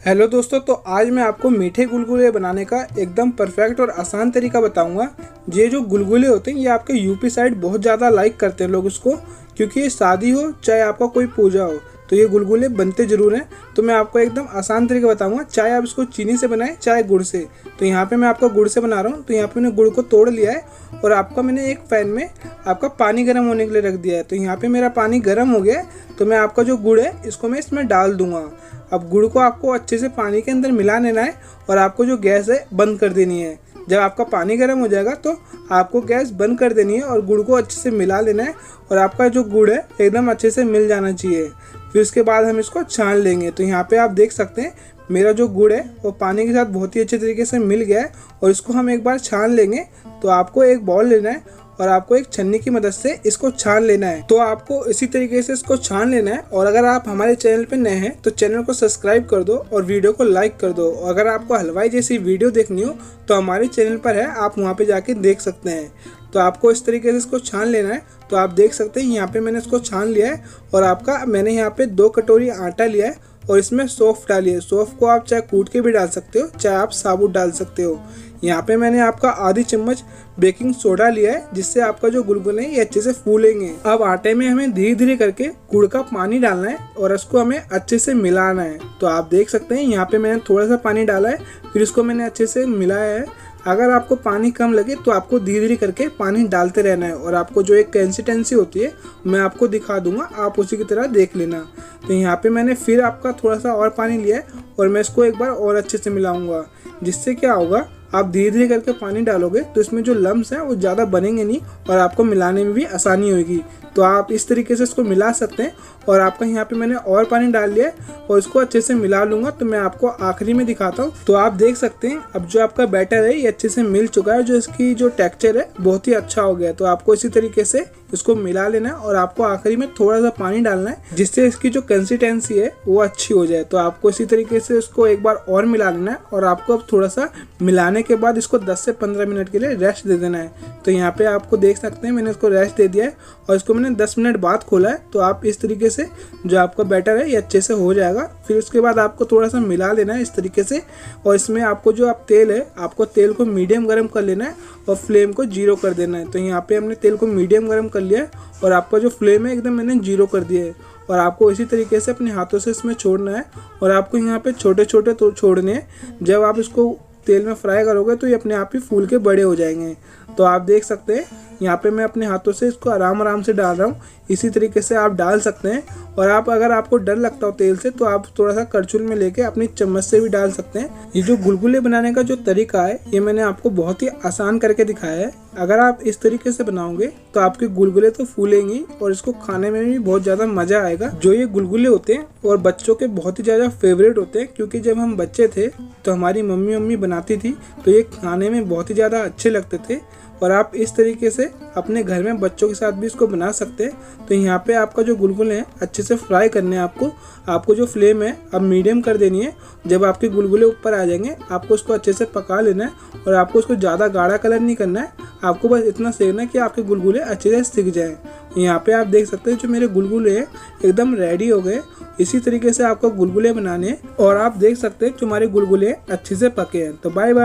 Hello दोस्तों, तो आज मैं आपको मीठे गुलगुले बनाने का एकदम परफेक्ट और आसान तरीका बताऊंगा। ये जो गुलगुले होते हैं ये आपके यूपी साइड बहुत ज़्यादा लाइक करते हैं लोग इसको, क्योंकि ये शादी हो चाहे आपका कोई पूजा हो तो ये गुलगुले बनते ज़रूर हैं। तो मैं आपको एकदम आसान तरीका बताऊंगा, चाहे आप इसको चीनी से बनाएं चाहे गुड़ से। तो यहाँ पे मैं आपका गुड़ से बना रहा हूँ। तो यहाँ पे मैंने गुड़ को तोड़ लिया है और आपका मैंने एक पैन में आपका पानी गर्म होने के लिए रख दिया है। तो यहाँ पे मेरा पानी गर्म हो गया है। तो मैं आपका जो गुड़ है इसको मैं इसमें डाल दूंगा। अब गुड़ को आपको अच्छे से पानी के अंदर मिला लेना है और आपको जो गैस है बंद कर देनी है। जब आपका पानी गर्म हो जाएगा तो आपको गैस बंद कर देनी है और गुड़ को अच्छे से मिला लेना है और आपका जो गुड़ है एकदम अच्छे से मिल जाना चाहिए। फिर उसके बाद हम इसको छान लेंगे। तो यहाँ पे आप देख सकते हैं मेरा जो गुड़ है वो पानी के साथ बहुत ही अच्छे तरीके से मिल गया है और इसको हम एक बार छान लेंगे। तो आपको एक बाउल लेना है और आपको एक छन्नी की मदद से इसको छान लेना है। तो आपको इसी तरीके से इसको छान लेना है। और अगर आप हमारे चैनल पे नए हैं तो चैनल को सब्सक्राइब कर दो और वीडियो को लाइक कर दो। और अगर आपको हलवाई जैसी वीडियो देखनी हो तो हमारे चैनल पर है, आप वहाँ पे जाके देख सकते हैं। तो आपको इस तरीके से इसको छान लेना है। तो आप देख सकते हैं यहाँ पे मैंने इसको छान लिया है और आपका मैंने यहाँ पे 2 कटोरी आटा लिया है और इसमें सौंफ डाली है। सौंफ को आप चाहे कूट के भी डाल सकते हो चाहे आप साबुत डाल सकते हो। यहाँ पे मैंने आपका आधी चम्मच बेकिंग सोडा लिया है जिससे आपका जो गुलगुले हैं ये अच्छे से फूलेंगे। अब आटे में हमें धीरे धीरे करके गुड़ का पानी डालना है और इसको हमें अच्छे से मिलाना है। तो आप देख सकते हैं यहाँ पे मैंने थोड़ा सा पानी डाला है, फिर इसको मैंने अच्छे से मिलाया है। अगर आपको पानी कम लगे तो आपको धीरे धीरे करके पानी डालते रहना है और आपको जो एक कंसिस्टेंसी होती है मैं आपको दिखा दूंगा, आप उसी की तरह देख लेना। तो यहाँ पे मैंने फिर आपका थोड़ा सा और पानी लिया है और मैं इसको एक बार और अच्छे से मिलाऊंगा। जिससे क्या होगा, आप धीरे धीरे करके पानी डालोगे तो इसमें जो लम्स हैं वो ज़्यादा बनेंगे नहीं और आपको मिलाने में भी आसानी होगी। तो आप इस तरीके से इसको मिला सकते हैं। और आपका यहाँ पे मैंने और पानी डाल लिया है और इसको अच्छे से मिला लूँगा। तो मैं आपको आखिरी में दिखाता हूँ। तो आप देख सकते हैं अब जो आपका बैटर है ये अच्छे से मिल चुका है, जो इसकी जो टेक्सचर है बहुत ही अच्छा हो गया है। तो आपको इसी तरीके से इसको मिला लेना है और आपको आखिरी में थोड़ा सा पानी डालना है जिससे इसकी जो कंसिस्टेंसी है वो अच्छी हो जाए। तो आपको इसी तरीके से इसको एक बार और मिला लेना है और आपको अब थोड़ा सा मिलाने के बाद इसको 10 से 15 मिनट के लिए रेस्ट दे देना है। तो यहाँ पे आपको देख सकते हैं मैंने इसको रेस्ट दे दिया है और इसको मैंने 10 मिनट बाद खोला है। तो आप इस तरीके से जो आपका बैटर है ये अच्छे से हो जाएगा। फिर उसके बाद आपको थोड़ा सा मिला लेना है इस तरीके से और इसमें आपको जो आप तेल है आपको तेल को मीडियम गर्म कर लेना है और फ्लेम को 0 कर देना है। तो यहाँ पे हमने तेल को मीडियम गर्म कर लिया है और आपका जो फ्लेम है एकदम मैंने 0 कर दिया है। और आपको इसी तरीके से अपने हाथों से इसमें छोड़ना है और आपको यहाँ पे छोटे छोटे तो छोड़ने हैं। जब आप इसको तेल में फ्राई करोगे तो ये अपने आप ही फूल के बड़े हो जाएंगे। तो आप देख सकते हैं यहाँ पे मैं अपने हाथों से इसको आराम आराम से डाल रहा हूँ। इसी तरीके से आप डाल सकते हैं। और आप अगर आपको डर लगता हो तेल से तो आप थोड़ा सा करछुल में लेके अपनी चम्मच से भी डाल सकते हैं। ये जो गुलगुले बनाने का जो तरीका है ये मैंने आपको बहुत ही आसान करके दिखाया है। अगर आप इस तरीके से बनाओगे तो आपके गुलगुले तो फूलेंगे और इसको खाने में भी बहुत ज़्यादा मज़ा आएगा। जो ये गुलगुले होते हैं और बच्चों के बहुत ही ज़्यादा फेवरेट होते हैं, क्योंकि जब हम बच्चे थे तो हमारी मम्मी बनाती थी तो ये खाने में बहुत ही ज़्यादा अच्छे लगते थे। और आप इस तरीके से अपने घर में बच्चों के साथ भी इसको बना सकते हैं। तो यहाँ पे आपका जो गुलगुले हैं अच्छे से फ्राई करने हैं आपको जो फ्लेम है अब मीडियम कर देनी है। जब आपके गुलगुले ऊपर आ जाएंगे आपको इसको अच्छे से पका लेना है और आपको इसको ज़्यादा गाढ़ा कलर नहीं करना है। आपको बस इतना सेकना है कि आपके गुलगुले अच्छे से सिक जाएँ। यहाँ पे आप देख सकते हैं जो मेरे गुलगुले हैं एकदम रेडी हो गए। इसी तरीके से आपको गुलगुले बनाने हैं और आप देख सकते हैं जो हमारे गुलगुले अच्छे से पके हैं। तो बाय बाय।